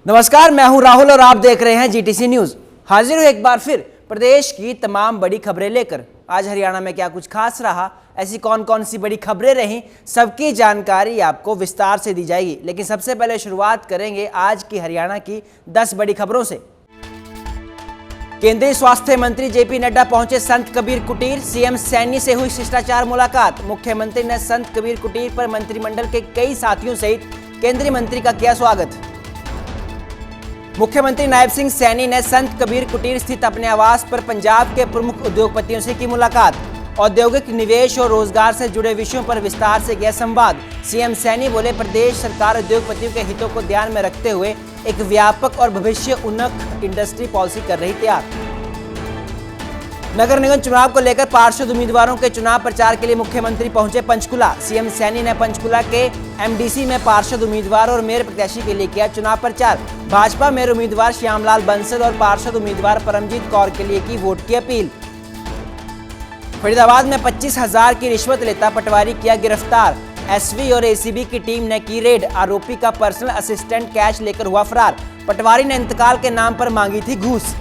नमस्कार, मैं हूं राहुल और आप देख रहे हैं जीटीसी न्यूज। हाजिर हूं एक बार फिर प्रदेश की तमाम बड़ी खबरें लेकर। आज हरियाणा में क्या कुछ खास रहा, ऐसी कौन कौन सी बड़ी खबरें रहीं, सबकी जानकारी आपको विस्तार से दी जाएगी। लेकिन सबसे पहले शुरुआत करेंगे आज की हरियाणा की 10 बड़ी खबरों से। केंद्रीय स्वास्थ्य मंत्री जेपी नड्डा पहुंचे संत कबीर कुटीर, सीएम सैनी से हुई शिष्टाचार मुलाकात। मुख्यमंत्री ने संत कबीर कुटीर पर मंत्रिमंडल के कई साथियों सहित केंद्रीय मंत्री का किया स्वागत। मुख्यमंत्री नायब सिंह सैनी ने संत कबीर कुटीर स्थित अपने आवास पर पंजाब के प्रमुख उद्योगपतियों से की मुलाकात। औद्योगिक निवेश और रोजगार से जुड़े विषयों पर विस्तार से किया संवाद। सीएम सैनी बोले, प्रदेश सरकार उद्योगपतियों के हितों को ध्यान में रखते हुए एक व्यापक और भविष्य उन्मुख इंडस्ट्री पॉलिसी कर रही तैयार। नगर निगम चुनाव को लेकर पार्षद उम्मीदवारों के चुनाव प्रचार के लिए मुख्यमंत्री पहुंचे पंचकुला। सीएम सैनी ने पंचकुला के एमडीसी में पार्षद उम्मीदवार और मेयर प्रत्याशी के लिए किया चुनाव प्रचार। भाजपा मेयर उम्मीदवार श्यामलाल बंसल और पार्षद उम्मीदवार परमजीत कौर के लिए की वोट की अपील। फरीदाबाद में 25,000 की रिश्वत लेता पटवारी किया गिरफ्तार। एसवी और एसीबी की टीम ने की रेड। आरोपी का पर्सनल असिस्टेंट कैश लेकर हुआ फरार। पटवारी ने इंतकाल के नाम पर मांगी थी घूस।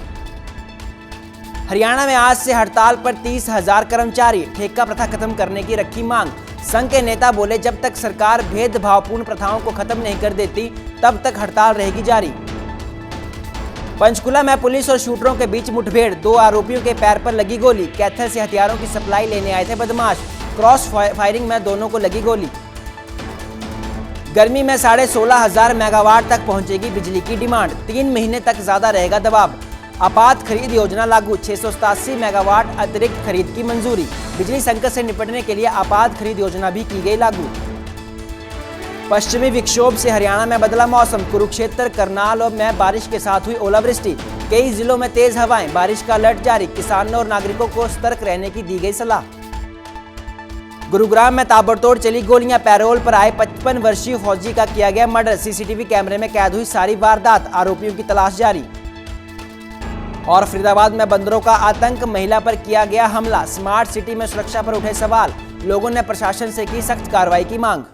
हरियाणा में आज से हड़ताल पर 30,000 कर्मचारी। ठेका प्रथा खत्म करने की रखी मांग। संघ के नेता बोले, जब तक सरकार भेदभावपूर्ण प्रथाओं को खत्म नहीं कर देती तब तक हड़ताल रहेगी जारी। पंचकुला में पुलिस और शूटरों के बीच मुठभेड़। 2 आरोपियों के पैर पर लगी गोली। कैथल से हथियारों की सप्लाई लेने आए थे बदमाश। क्रॉस फायरिंग में दोनों को लगी गोली। गर्मी में 16,500 मेगावाट तक पहुंचेगी बिजली की डिमांड। 3 महीने तक ज्यादा रहेगा दबाव। आपात खरीद योजना लागू। 687 मेगावाट अतिरिक्त खरीद की मंजूरी। बिजली संकट से निपटने के लिए आपात खरीद योजना भी की गई लागू। पश्चिमी विक्षोभ से हरियाणा में बदला मौसम। कुरुक्षेत्र, करनाल और में बारिश के साथ हुई ओलावृष्टि। कई जिलों में तेज हवाएं। बारिश का अलर्ट जारी। किसानों और नागरिकों को सतर्क रहने की दी गई सलाह। गुरुग्राम में ताबड़तोड़ चली गोलियां। पैरोल पर आए 55 वर्षीय फौजी का किया गया मर्डर। सीसीटीवी कैमरे में कैद हुई सारी वारदात। आरोपियों की तलाश जारी। और फरीदाबाद में बंदरों का आतंक। महिला पर किया गया हमला। स्मार्ट सिटी में सुरक्षा पर उठे सवाल। लोगों ने प्रशासन से की सख्त कार्रवाई की मांग।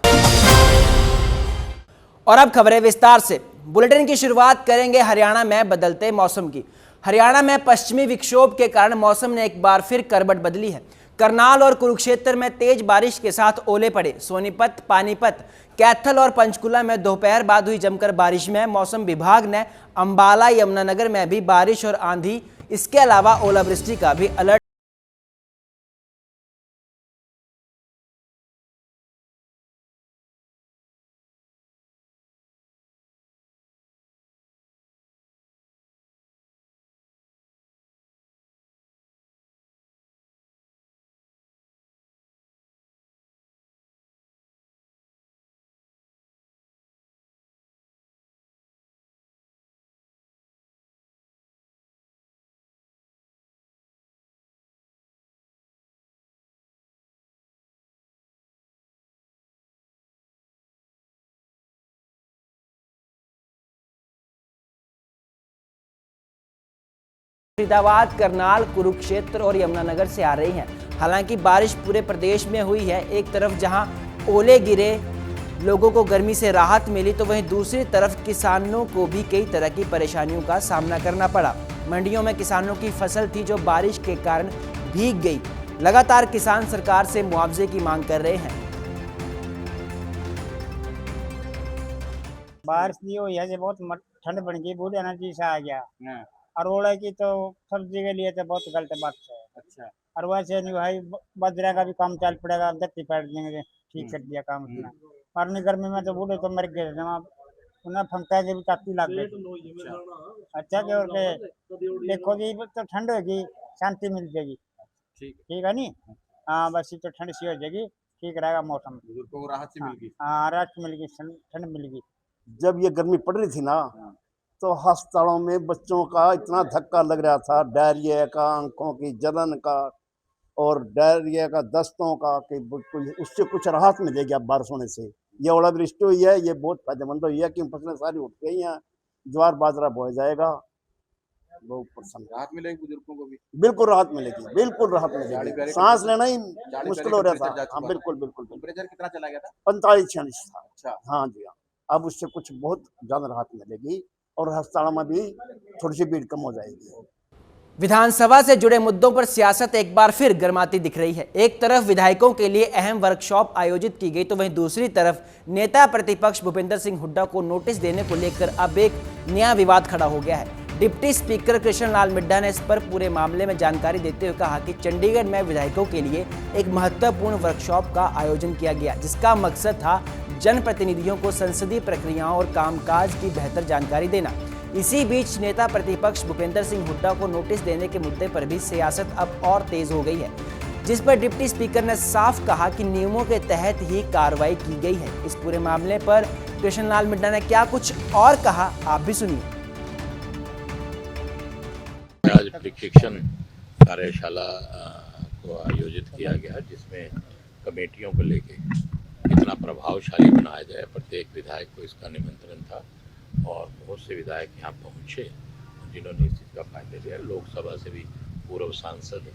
और अब खबरें विस्तार से। बुलेटिन की शुरुआत करेंगे हरियाणा में बदलते मौसम की। हरियाणा में पश्चिमी विक्षोभ के कारण मौसम ने एक बार फिर करवट बदली है। करनाल और कुरुक्षेत्र में तेज बारिश के साथ ओले पड़े। सोनीपत, पानीपत, कैथल और पंचकुला में दोपहर बाद हुई जमकर बारिश में मौसम विभाग ने अंबाला, यमुनानगर में भी बारिश और आंधी, इसके अलावा ओलावृष्टि का भी अलर्ट फरीदाबाद, करनाल, कुरुक्षेत्र और यमुनानगर से आ रही हैं। हालांकि बारिश पूरे प्रदेश में हुई है। एक तरफ जहां ओले गिरे, लोगों को गर्मी से राहत मिली, तो वहीं दूसरी तरफ किसानों को भी कई तरह की परेशानियों का सामना करना पड़ा। मंडियों में किसानों की फसल थी जो बारिश के कारण भीग गई। लगातार किसान सरकार से मुआवजे की मांग कर रहे हैं। बारिश नहीं हुई है, बहुत ठंड बन गई, बहुत एनर्जी से आ गया। और ओले की तो सब्जी के लिए तो बहुत गलत बात है। अच्छा। और वैसे नहीं भाई, बजरा का भी काम चल पड़ेगा, धरती पैर देंगे, ठीक कर दिया काम अपना। और नहीं गर्मी में तो बूढ़े तो मर गए, उन्हें फंका के भी काफी लग गई। अच्छा कि और के देखो जी, तो ठंड होगी, शांति मिल जाएगी। ठीक है नी। हाँ, बस ये तो ठंड सी हो जाएगी, ठीक रहेगा मौसम। राहत से मिल गई। हाँ, राहत मिल गई, ठंड मिल गई। जब ये गर्मी पड़ रही थी ना, तो अस्पतालों में बच्चों का इतना धक्का लग रहा था, डायरिया का, आंखों की जलन का और डायरिया का, दस्तों का, कि उससे कुछ राहत मिलेगी अब बारिश होने से। ये ओलावृष्टि हुई है, ये बहुत फायदेमंद हुई है, क्योंकि फसलें सारी उठ गई हैं, ज्वार बाजरा बोया जाएगा। बहुत प्रसन्न। राहत मिलेगी बुजुर्गों को भी? बिल्कुल राहत मिलेगी, बिल्कुल राहत मिलेगी। सांस लेना ही मुश्किल हो रहा था। हाँ बिल्कुल बिल्कुल। टेम्परेचर कितना चला गया था? 45-46 था। अच्छा। हाँ जी हाँ। अब उससे कुछ बहुत ज्यादा राहत मिलेगी और अस्पताल में भी थोड़ी सी भीड़ कम हो जाएगी। विधानसभा से जुड़े मुद्दों पर सियासत एक बार फिर गर्माती दिख रही है। एक तरफ विधायकों के लिए अहम वर्कशॉप आयोजित की गई तो वहीं दूसरी तरफ नेता प्रतिपक्ष भूपेंद्र सिंह हुड्डा को नोटिस देने को लेकर अब एक नया विवाद खड़ा हो गया है। डिप्टी स्पीकर कृष्ण लाल मिड्ढा ने इस पर पूरे मामले में जानकारी देते हुए कहा कि चंडीगढ़ में विधायकों के लिए एक महत्वपूर्ण वर्कशॉप का आयोजन किया गया, जिसका मकसद था जनप्रतिनिधियों को संसदीय प्रक्रियाओं और कामकाज की बेहतर जानकारी देना। इसी बीच नेता प्रतिपक्ष भूपेंद्र सिंह हुड्डा को नोटिस देने के मुद्दे पर भी सियासत अब और तेज हो गई है, जिस पर डिप्टी स्पीकर ने साफ कहा कि नियमों के तहत ही कार्रवाई की गई है। इस पूरे मामले पर कृष्ण लाल मिड्ढा ने क्या कुछ और कहा, आप भी सुनिए। आज प्रशिक्षण कार्यशाला को आयोजित किया गया, जिसमें कमेटियों को लेके कितना प्रभावशाली बनाया जाए, प्रत्येक विधायक को इसका निमंत्रण था और बहुत से विधायक यहाँ पहुँचे जिन्होंने इस चीज़ का फायदा लिया। लोकसभा से भी पूर्व सांसद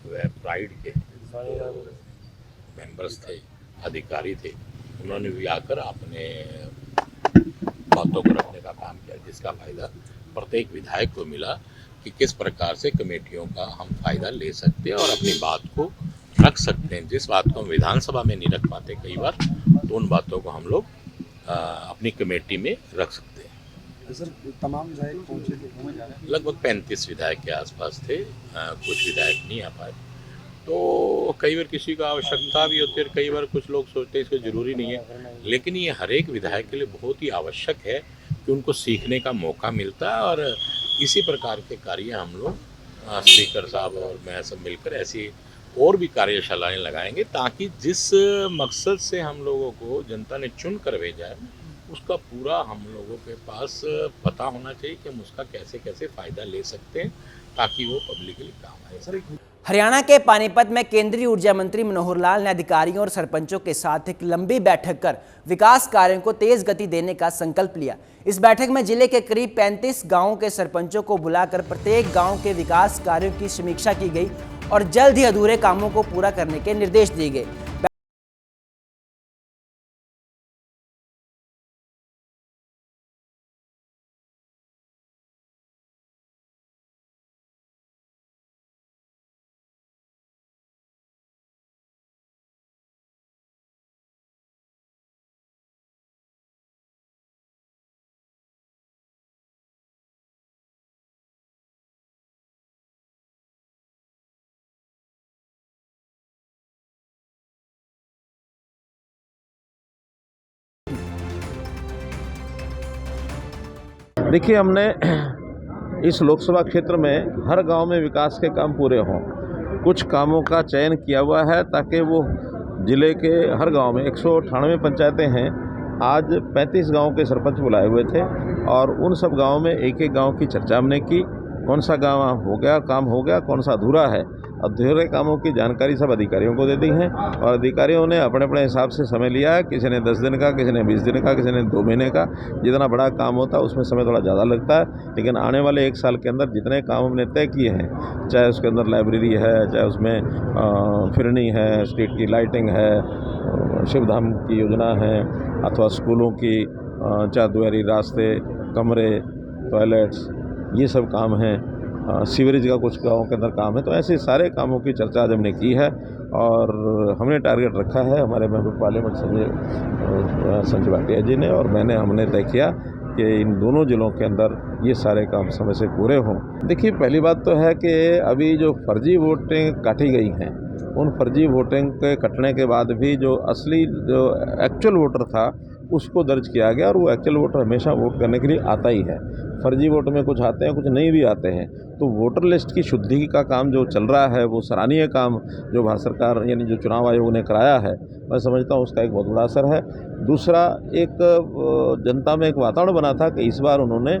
व प्राइड के मेंबर्स थे, अधिकारी थे, उन्होंने भी आकर अपने बातों को रखने का काम किया, जिसका फायदा प्रत्येक विधायक को मिला कि किस प्रकार से कमेटियों का हम फायदा ले सकते हैं और अपनी बात को रख सकते हैं। जिस बात को हम विधानसभा में नहीं रख पाते कई बार, तो उन बातों को हम लोग अपनी कमेटी में रख सकते हैं। सर तमाम विधायक पहुंचे थे, घूमे जा रहे हैं? लगभग 35 विधायक के आसपास थे। कुछ विधायक नहीं आ पाए, तो कई बार किसी को आवश्यकता भी होती है, कई बार कुछ लोग सोचते हैं इसको ज़रूरी नहीं है, लेकिन ये हर एक विधायक के लिए बहुत ही आवश्यक है कि उनको सीखने का मौका मिलता है। और इसी प्रकार के कार्य हम लोग स्पीकर साहब और मैं सब मिलकर ऐसी और भी कार्यशालाएं लगाएंगे, ताकि जिस मकसद से हम लोगों को जनता ने चुन कर भेजा है उसका पूरा हम लोगों के पास पता होना चाहिए कि हम उसका कैसे कैसे फ़ायदा ले सकते हैं, ताकि वो पब्लिक के लिए काम आए। सर हरियाणा के पानीपत में केंद्रीय ऊर्जा मंत्री मनोहर लाल ने अधिकारियों और सरपंचों के साथ एक लंबी बैठक कर विकास कार्यों को तेज गति देने का संकल्प लिया। इस बैठक में जिले के करीब 35 गांवों के सरपंचों को बुलाकर प्रत्येक गांव के विकास कार्यों की समीक्षा की गई और जल्द ही अधूरे कामों को पूरा करने के निर्देश दिए गए। देखिए, हमने इस लोकसभा क्षेत्र में हर गांव में विकास के काम पूरे हों, कुछ कामों का चयन किया हुआ है ताकि वो जिले के हर गांव में 198 पंचायतें हैं। आज 35 गांव के सरपंच बुलाए हुए थे और उन सब गांवों में एक एक गांव की चर्चा हमने की। कौन सा गांव हो गया, काम हो गया, कौन सा अधूरा है। अधूरे कामों की जानकारी सब अधिकारियों को दे दी है और अधिकारियों ने अपने अपने हिसाब से समय लिया है। किसी ने 10 दिन का, किसी ने 20 दिन का, किसी ने 2 महीने का। जितना बड़ा काम होता है उसमें समय थोड़ा ज़्यादा लगता है, लेकिन आने वाले 1 साल के अंदर जितने काम हमने तय किए हैं, चाहे उसके अंदर लाइब्रेरी है, चाहे उसमें फिरनी है, स्ट्रीट की लाइटिंग है, शिवधाम की योजना है, अथवा स्कूलों की चारदुआरी रास्ते, कमरे, टॉयलेट्स, ये सब काम हैं। सीवरेज का कुछ गाँव के अंदर काम है। तो ऐसे सारे कामों की चर्चा आज हमने की है और हमने टारगेट रखा है हमारे मेंबर पार्लियामेंट संजय भाटिया जी ने और हमने तय किया कि इन दोनों जिलों के अंदर ये सारे काम समय से पूरे हों। देखिए, पहली बात तो है कि अभी जो फर्जी वोटें काटी गई हैं, उन फर्जी वोटिंग के कटने के बाद भी जो असली जो एक्चुअल वोटर था उसको दर्ज किया गया और वो एक्चुअल वोटर हमेशा वोट करने के लिए आता ही है। फर्जी वोट में कुछ आते हैं, कुछ नहीं भी आते हैं। तो वोटर लिस्ट की शुद्धि का काम जो चल रहा है, वो सराहनीय काम जो भारत सरकार यानी जो चुनाव आयोग ने कराया है, मैं समझता हूँ उसका एक बहुत बड़ा असर है। दूसरा, एक जनता में एक वातावरण बना था कि इस बार उन्होंने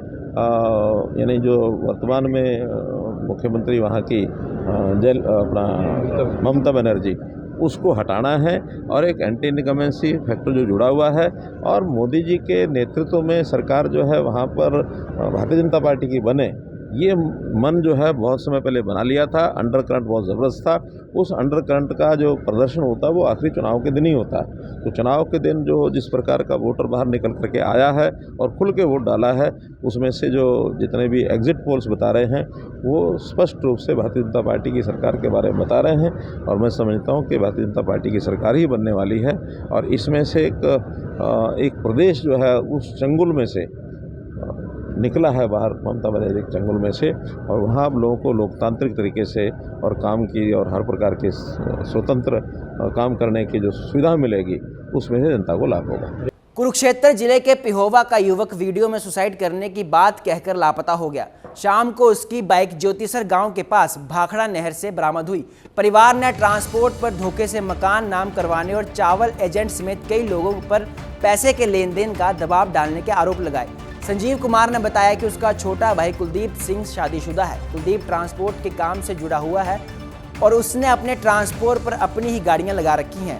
यानी जो वर्तमान में मुख्यमंत्री वहाँ की ममता बनर्जी, उसको हटाना है और एक एंटी इनकमेंसी फैक्टर जो जुड़ा हुआ है और मोदी जी के नेतृत्व में सरकार जो है वहाँ पर भारतीय जनता पार्टी की बने, ये मन जो है बहुत समय पहले बना लिया था। अंडर करंट बहुत ज़बरदस्त था। उस अंडर करंट का जो प्रदर्शन होता है वो आखिरी चुनाव के दिन ही होता है। तो चुनाव के दिन जो जिस प्रकार का वोटर बाहर निकल करके आया है और खुल के वोट डाला है, उसमें से जो जितने भी एग्जिट पोल्स बता रहे हैं वो स्पष्ट रूप से भारतीय जनता पार्टी की सरकार के बारे में बता रहे हैं। और मैं समझता हूँ कि भारतीय जनता पार्टी की सरकार ही बनने वाली है। और इसमें से एक प्रदेश जो है उस चंगुल में से निकला है बाहर, ममता बनर्जी के चंगुल में से, और वहाँ आप लोगों को लोकतांत्रिक तरीके से और काम की और हर प्रकार के स्वतंत्र काम करने की जो सुविधा मिलेगी उसमें से जनता को लाभ होगा। कुरुक्षेत्र जिले के पिहोवा का युवक वीडियो में सुसाइड करने की बात कहकर लापता हो गया। शाम को उसकी बाइक ज्योतिसर गांव के पास भाखड़ा नहर से बरामद हुई। परिवार ने ट्रांसपोर्ट पर धोखे से मकान नाम करवाने और चावल एजेंट समेत कई लोगों पर पैसे के लेन देन का दबाव डालने के आरोप लगाए। संजीव कुमार ने बताया कि उसका छोटा भाई कुलदीप सिंह शादीशुदा है। कुलदीप ट्रांसपोर्ट के काम से जुड़ा हुआ है और उसने अपने ट्रांसपोर्ट पर अपनी ही गाड़ियां लगा रखी हैं।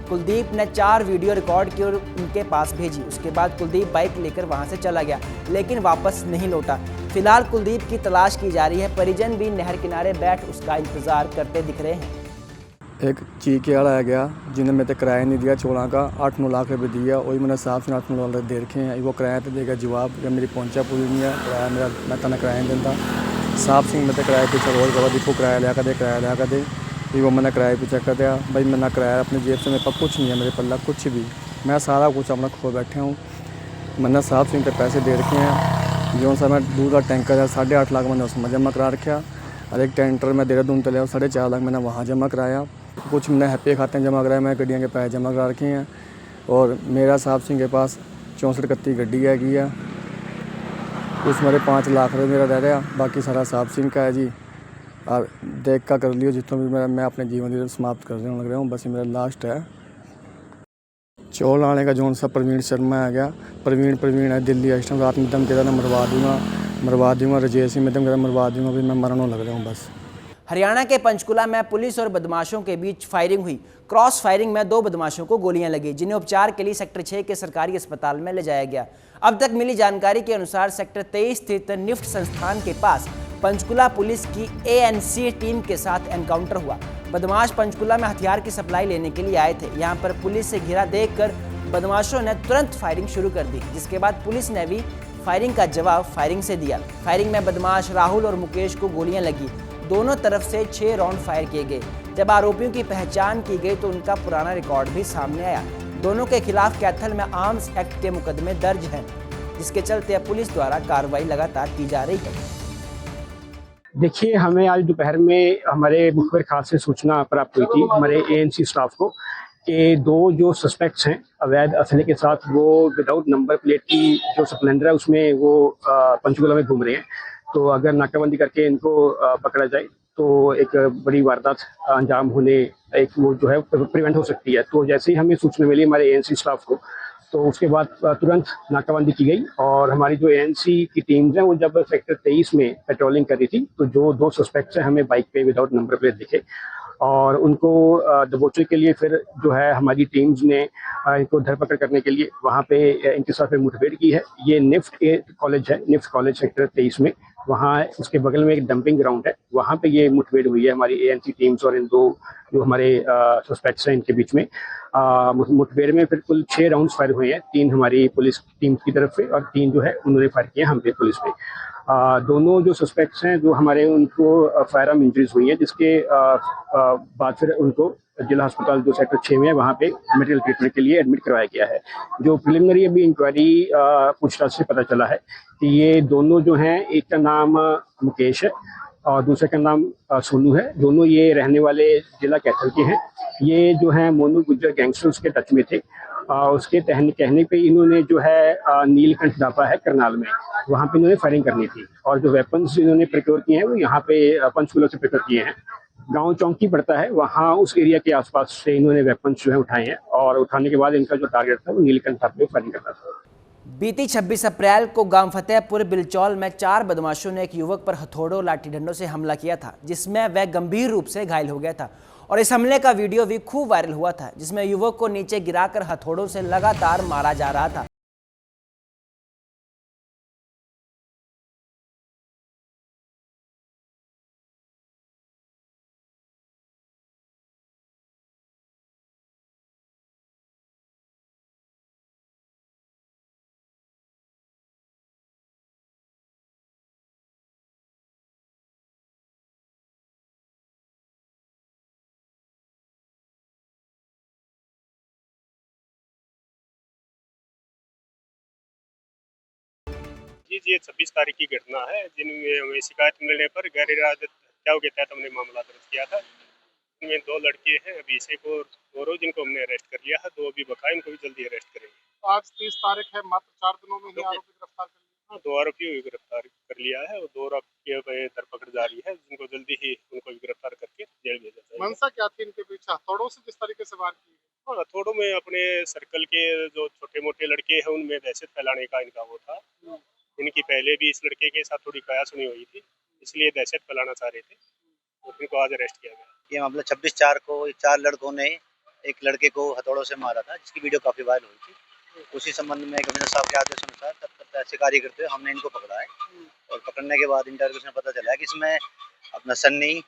कुलदीप ने 4 वीडियो रिकॉर्ड की और उनके पास भेजी। उसके बाद कुलदीप बाइक लेकर वहां से चला गया, लेकिन वापस नहीं लौटा। फिलहाल कुलदीप की तलाश की जा रही है। परिजन भी नहर किनारे बैठ उसका इंतजार करते दिख रहे हैं। एक चीके वाला आ गया जिन्हें मैं तो किराया नहीं दिया, 14 का 8-9 लाख रुपये दिया। वही मैंने साफ से 8-9 लाख दे रखे हैं। वो किराया तो देगा जवाब जब मेरी पहुंचा पूरी नहीं है। किराया मेरा मैं तना किराया नहीं देता। साफ सिंह मैं तो किराए पीछे रोज गवा दीपू किराया लिया कर दे वो मैंने किराया पीछे कर दिया। भाई मैंने किराया अपनी जेब से मेरे पास कुछ नहीं है, मेरे पल्ला कुछ भी, मैं सारा कुछ अपना खो बैठे हूँ। मैंने साफ सिंह के पैसे दे रखे हैं। जो सा मैं दूध का टैंकर है 8.5 लाख मैंने उसमें जमा करा रखा। और एक टेंटर मैं देहरादून तले 4.5 लाख मैंने वहाँ जमा कराया। कुछ मैंने हैप्पी खाते जमा कराया, मैं गड्डियों के पैसे जमा करा रखे हैं। और मेरा साहब सिंह के पास 64-31 गड्डी हैगी है, उस मेरे 5 लाख रुपये मेरा रह रहा, बाकी सारा साहब सिंह का है जी। और देख का कर लियो जितना भी मैं अपने जीवन की समाप्त करने लग रहा हूँ, बस ये मेरा लास्ट है। चौल आने का जोन सा प्रवीण शर्मा आ गया, प्रवीण है दिल्ली। इस टाइम रात में दम कहता ना मरवा दूँगा राजेश सिंह में दम कहता मरवा दूँगा, भी मैं मरने लग रहा हूँ बस। हरियाणा के पंचकुला में पुलिस और बदमाशों के बीच फायरिंग हुई। क्रॉस फायरिंग में 2 बदमाशों को गोलियां लगी, जिन्हें उपचार के लिए सेक्टर 6 के सरकारी अस्पताल में ले जाया गया। अब तक मिली जानकारी के अनुसार सेक्टर 23 स्थित निफ्ट संस्थान के पास पंचकुला पुलिस की ANC टीम के साथ एनकाउंटर हुआ। बदमाश पंचकुला में हथियार की सप्लाई लेने के लिए आए थे। यहाँ पर पुलिस से घिरा देखकर बदमाशों ने तुरंत फायरिंग शुरू कर दी, जिसके बाद पुलिस ने भी फायरिंग का जवाब फायरिंग से दिया। फायरिंग में बदमाश राहुल और मुकेश को गोलियां लगी। दोनों तरफ से 6 राउंड फायर किए गए। जब आरोपियों की पहचान की गई तो उनका पुराना रिकॉर्ड भी सामने आया। दोनों के खिलाफ कैथल में आर्म्स एक्ट के मुकदमे दर्ज हैं, जिसके चलते पुलिस द्वारा कार्रवाई लगातार की जा रही है। देखिए, हमें आज दोपहर में हमारे मुखबिर खास से सूचना प्राप्त हुई थी हमारे ANC स्टाफ को कि 2 जो सस्पेक्ट्स हैं अवैध असले के साथ, वो विदाउट नंबर प्लेट की जो स्प्लेंडर है उसमें वो पंचकुला में घूम रहे हैं। तो अगर नाकाबंदी करके इनको पकड़ा जाए तो एक बड़ी वारदात अंजाम होने एक वो जो है प्रिवेंट हो सकती है। तो जैसे ही हमें सूचना मिली हमारे ANC स्टाफ को, तो उसके बाद तुरंत नाकाबंदी की गई। और हमारी जो ANC की टीम्स हैं वो जब सेक्टर 23 में पेट्रोलिंग कर रही थी तो जो 2 सस्पेक्ट्स हैं हमें बाइक पे विदाउट नंबर प्लेट दिखे, और उनको दबोचने के लिए फिर जो है हमारी टीम्स ने इनको धरपकड़ करने के लिए वहाँ पे इनके साथ मुठभेड़ की है। ये निफ्ट कॉलेज है, निफ्ट कॉलेज सेक्टर 23 में, वहाँ उसके बगल में एक डंपिंग ग्राउंड है, वहाँ पे ये मुठभेड़ हुई है हमारी ANC टीम्स और इन 2 जो हमारे सस्पेक्ट्स हैं इनके बीच में। मुठभेड़ में फिर कुल 6 राउंड फायर हुए हैं, 3 हमारी पुलिस टीम की तरफ से और 3 जो है उन्होंने फायर किए हम पे पुलिस पे। दोनों जो सस्पेक्ट्स हैं जो हमारे उनको फायर आर्म इंजरीज हुई है, जिसके बाद फिर उनको जिला अस्पताल जो सेक्टर 6 में है वहाँ पे मेडिकल ट्रीटमेंट के लिए एडमिट करवाया गया है। जो प्रिलिमिनरी अभी इंक्वायरी पूछताछ से पता चला है कि ये दोनों जो हैं, एक का नाम मुकेश है और दूसरे का नाम सोनू है। दोनों ये रहने वाले जिला कैथल के हैं। ये जो है मोनू गुज्जर गैंगस्टर्स के टच में थे। उसके कहने पे इन्होंने जो है नीलकंठ दापा है करनाल में, वहाँ पे इन्होंने फायरिंग करनी थी। और जो वेपन्स इन्होंने प्रिक्योर किए हैं वो यहाँ पे पंचकुला से प्रिक्योर किए हैं। गांव चौंकी पड़ता है, वहाँ उस एरिया के आसपास से इन्होंने वेपन्स जो है उठाए हैं और उठाने के बाद इनका जो टारगेट था वो नीलकंठ दापा पे फायरिंग करना था। बीती 26 अप्रैल को गांव फतेहपुर बिलचौल में 4 बदमाशों ने एक युवक पर हथौड़ों लाठी डंडों से हमला किया था, जिसमें वह गंभीर रूप से घायल हो गया था। और इस हमले का वीडियो भी खूब वायरल हुआ था, जिसमें युवक को नीचे गिराकर हथौड़ों से लगातार मारा जा रहा था। जी ये 26 तारीख की घटना है, जिनमें हमें शिकायत मिलने पर गैर इरादत हत्याओं के तहत हमने मामला दर्ज किया था। इनमें 2 लड़के हैं, अभिषेक और गौरव, जिनको हमने अरेस्ट कर लिया है। 2 अभी बकाए, इनको भी जल्दी अरेस्ट करेंगे। आज 30 तारीख है, मात्र 4 दिनों में ही आरोपी गिरफ्तार कर लिया। हाँ, 2 आरोपियों को गिरफ्तार कर लिया है और 2 आरोपियों पर धरपकड़ जारी है, जिनको जल्दी ही उनको भी गिरफ्तार करके जेल भेजा जाएगा। मंशा क्या थी इनके पीछे? हथौड़ों से जिस तरीके से वार की? हाँ, हथौड़ों में अपने सर्कल के जो छोटे मोटे लड़के हैं उनमें दहशत फैलाने का इनका वो था। इनकी पहले भी इस लड़के के साथ थोड़ी कया सुनी हुई थी, इसलिए दहशत फैलाना चाह रहे थे, तो इनको आज अरेस्ट किया गया। ये मामला 26/4 को 4 लड़कों ने एक लड़के को हथौड़ों से मारा था, जिसकी वीडियो काफी वायरल हुई थी। उसी संबंध में कमिश्नर साहब के आदेश अनुसार तत्परता से कार्य करते हुए हमने इनको पकड़ा है और पकड़ने के बाद इंटरव्यू में पता चला है कि इसमें अपना सन्नी,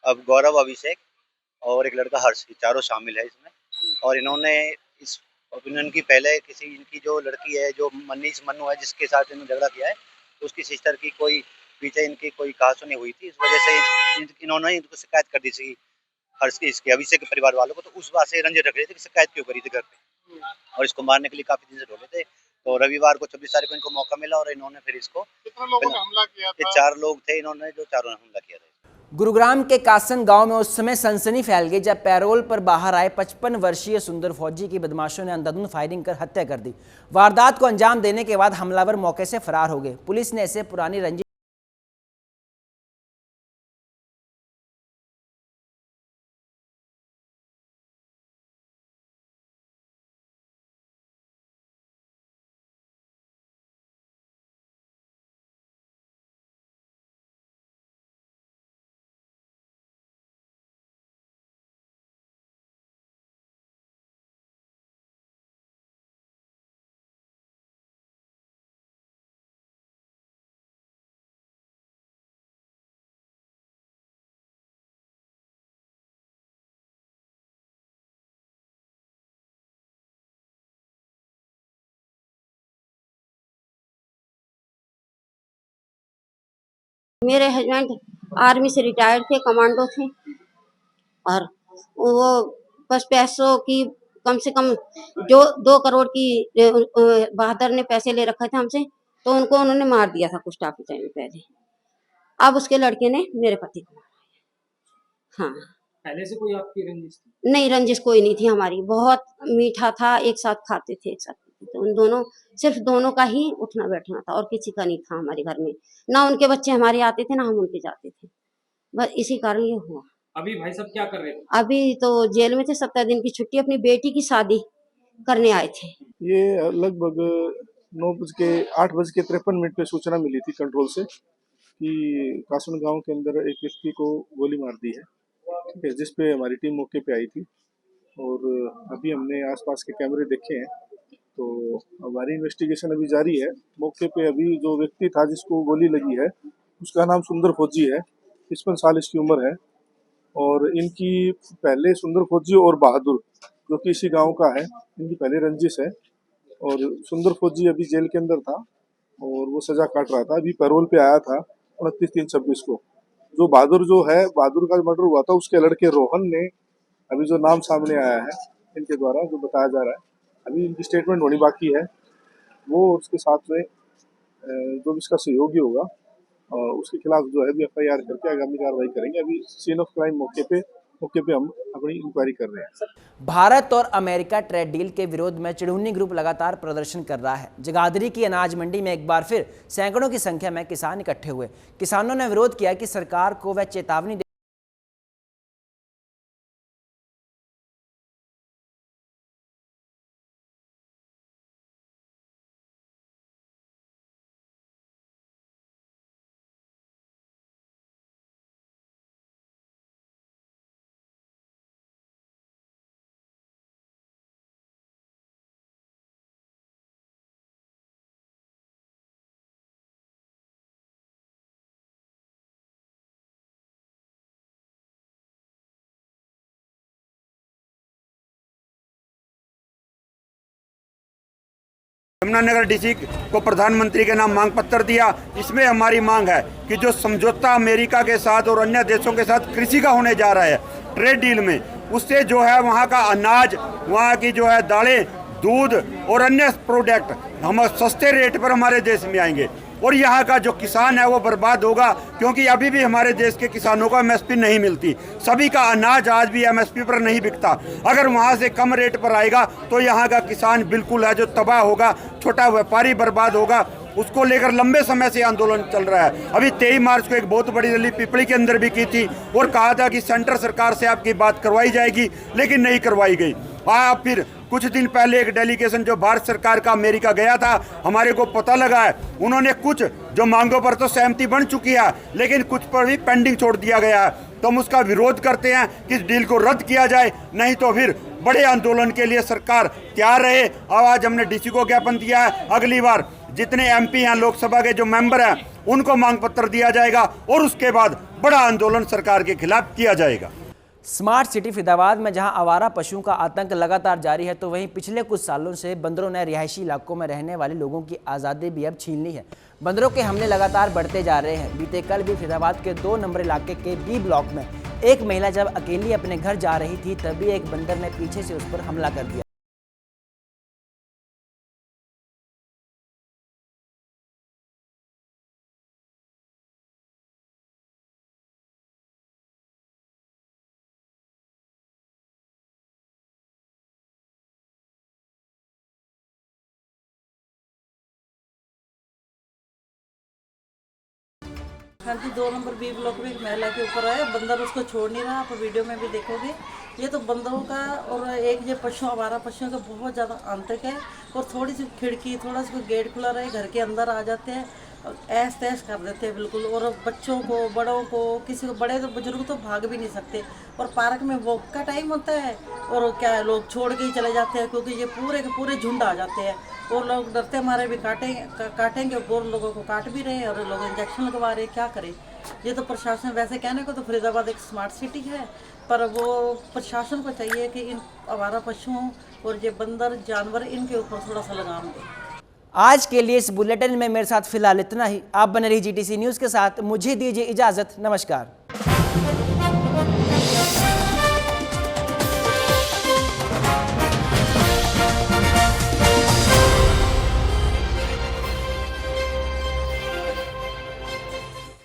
अब गौरव, अभिषेक और एक लड़का हर्ष, ये चारों शामिल है इसमें। और इन्होंने इस ओपिनियन की पहले किसी इनकी जो लड़की है, जो मनीष मन्नू है, जिसके साथ इन्होंने झगड़ा किया है, उसकी सिस्टर की कोई पीछे इनकी कोई कहासुनी हुई थी। इस वजह से इन्होंने इनको शिकायत कर दी थी हर्ष की, इसके अभिषेक के परिवार वालों को। तो उस बात से रंजित रख रहे थे कि शिकायत क्यों करी थी घर पे, और इसको मारने के लिए काफी दिन से ढूंढे थे। तो रविवार को 26 तारीख को इनको मौका मिला और इन्होंने फिर इसको, कितने लोगों ने हमला किया था? 4 लोग थे इन्होंने, जो चारों ने हमला किया था। गुरुग्राम के कासन गांव में उस समय सनसनी फैल गई जब पैरोल पर बाहर आए 55 वर्षीय सुंदर फौजी की बदमाशों ने अंधाधुंध फायरिंग कर हत्या कर दी। वारदात को अंजाम देने के बाद हमलावर मौके से फरार हो गए। पुलिस ने इसे पुरानी रंजिश मेरे हस्बैंड आर्मी से रिटायर्ड थे, कमांडो थे, और वो बस पैसों की कम से कम जो 2 करोड़ की बहादुर ने पैसे ले रखे थे हमसे, तो उनको उन्होंने मार दिया था कुछ काफी टाइम पहले। अब उसके लड़के ने मेरे पति को मारा। हाँ, पहले से कोई आपकी रंजिश थी? नहीं, रंजिश कोई नहीं थी हमारी। बहुत मीठा था, एक साथ खाते थे, एक साथ पीते थे। उन दोनों, सिर्फ दोनों का ही उठना बैठना था और किसी का नहीं था हमारे घर में। ना उनके बच्चे हमारे आते थे, ना हम उनके जाते थे। बस इसी कारण ये हुआ। अभी भाई साहब क्या कर रहे थे? अभी तो जेल में थे, 17 दिन की छुट्टी, अपनी बेटी की शादी करने आए थे। ये लगभग 8:53 पे सूचना मिली थी कंट्रोल से कि कासन गांव के अंदर एक व्यक्ति को गोली मार दी है, ठीक है, जिस पे हमारी टीम मौके पे आई थी। और अभी हमने आसपास के कैमरे देखे हैं, तो हमारी इन्वेस्टिगेशन अभी जारी है। मौके पे अभी जो व्यक्ति था जिसको गोली लगी है, उसका नाम सुंदर फौजी है, 55 साल इसकी उम्र है। और इनकी पहले सुंदर फौजी और बहादुर, जो कि इसी गांव का है, इनकी पहले रंजिश है। और सुंदर फौजी अभी जेल के अंदर था और वो सजा काट रहा था, अभी पैरोल पे आया था 29/3/26 को। जो बहादुर जो है, बहादुर का मर्डर हुआ था, उसके लड़के रोहन ने, अभी जो नाम सामने आया है इनके द्वारा, जो बताया जा रहा है, अभी इनकी स्टेटमेंट होनी बाकी है। वो उसके साथ में जो भी इसका सहयोगी होगा उसके खिलाफ जो है भी FIR करके आगामी कार्रवाई करेंगे। अभी सीन ऑफ क्राइम मौके पे हम अपनी इंक्वायरी कर रहे हैं। भारत और अमेरिका ट्रेड डील के विरोध में चिड़ुन्नी ग्रुप लगातार प्रदर्शन कर रहा है। जगाधरी की अनाज मंडी में एक बार फिर सैकड़ों की संख्या में किसान इकट्ठे हुए। किसानों ने विरोध किया कि सरकार को वह चेतावनी यमुनानगर डिस्ट्रिक्ट को प्रधानमंत्री के नाम मांग पत्र दिया। इसमें हमारी मांग है कि जो समझौता अमेरिका के साथ और अन्य देशों के साथ कृषि का होने जा रहा है ट्रेड डील में, उससे जो है वहाँ का अनाज, वहाँ की जो है दालें, दूध और अन्य प्रोडक्ट हम सस्ते रेट पर हमारे देश में आएंगे। और यहाँ का जो किसान है वो बर्बाद होगा, क्योंकि अभी भी हमारे देश के किसानों को MSP नहीं मिलती। सभी का अनाज आज भी MSP पर नहीं बिकता। अगर वहाँ से कम रेट पर आएगा तो यहाँ का किसान बिल्कुल है जो तबाह होगा, छोटा व्यापारी बर्बाद होगा। उसको लेकर लंबे समय से आंदोलन चल रहा है। अभी 23 मार्च को एक बहुत बड़ी रैली पिपली के अंदर भी की थी और कहा था कि सेंटर सरकार से आपकी बात करवाई जाएगी, लेकिन नहीं करवाई गई। फिर कुछ दिन पहले एक डेलीगेशन जो भारत सरकार का अमेरिका गया था, हमारे को पता लगा है उन्होंने कुछ जो मांगों पर तो सहमति बन चुकी है, लेकिन कुछ पर भी पेंडिंग छोड़ दिया गया है। तो हम उसका विरोध करते हैं कि इस डील को रद्द किया जाए, नहीं तो फिर बड़े आंदोलन के लिए सरकार तैयार रहे। आज हमने DC को ज्ञापन दिया है, अगली बार जितने MP हैं, लोकसभा के जो मेंबर हैं, उनको मांग पत्र दिया जाएगा और उसके बाद बड़ा आंदोलन सरकार के खिलाफ किया जाएगा। स्मार्ट सिटी फरीदाबाद में जहां आवारा पशुओं का आतंक लगातार जारी है, तो वहीं पिछले कुछ सालों से बंदरों ने रिहायशी इलाकों में रहने वाले लोगों की आज़ादी भी अब छीन ली है। बंदरों के हमले लगातार बढ़ते जा रहे हैं। बीते कल भी फरीदाबाद के 2 नंबर इलाके के B ब्लॉक में एक महिला जब अकेली अपने घर जा रही थी, तभी एक बंदर ने पीछे से उस पर हमला कर दिया। हाँ जी, 2 नंबर B ब्लॉक में एक महिला के ऊपर आया बंदर, उसको छोड़ नहीं रहा। आप वीडियो में भी देखोगे। ये तो बंदरों का और एक ये पशु आवारा पशुओं का बहुत ज़्यादा आतंक है। और थोड़ी सी खिड़की, थोड़ा सा कोई गेट खुला रहे, घर के अंदर आ जाते हैं और ऐस तैस कर देते हैं बिल्कुल। और बच्चों को, बड़ों को, किसी को, बड़े तो बुजुर्ग तो भाग भी नहीं सकते। और पार्क में वॉक का टाइम होता है और क्या है, लोग छोड़ के ही चले जाते हैं, क्योंकि ये पूरे के पूरे झुंड आ जाते हैं। और लोग डरते हमारे भी काटेंगे और लोगों को काट भी रहे हैं और लोग इंजेक्शन लगवा रहे हैं। क्या करें? ये तो प्रशासन, वैसे कहने को तो फरीदाबाद एक स्मार्ट सिटी है, पर वो प्रशासन को चाहिए कि इन आवारा पशुओं और ये बंदर जानवर, इनके ऊपर थोड़ा सा लगाम दे। आज के लिए इस बुलेटिन में मेरे साथ फिलहाल इतना ही। आप बने रहिए GTC न्यूज़ के साथ। मुझे दीजिए इजाज़त। नमस्कार।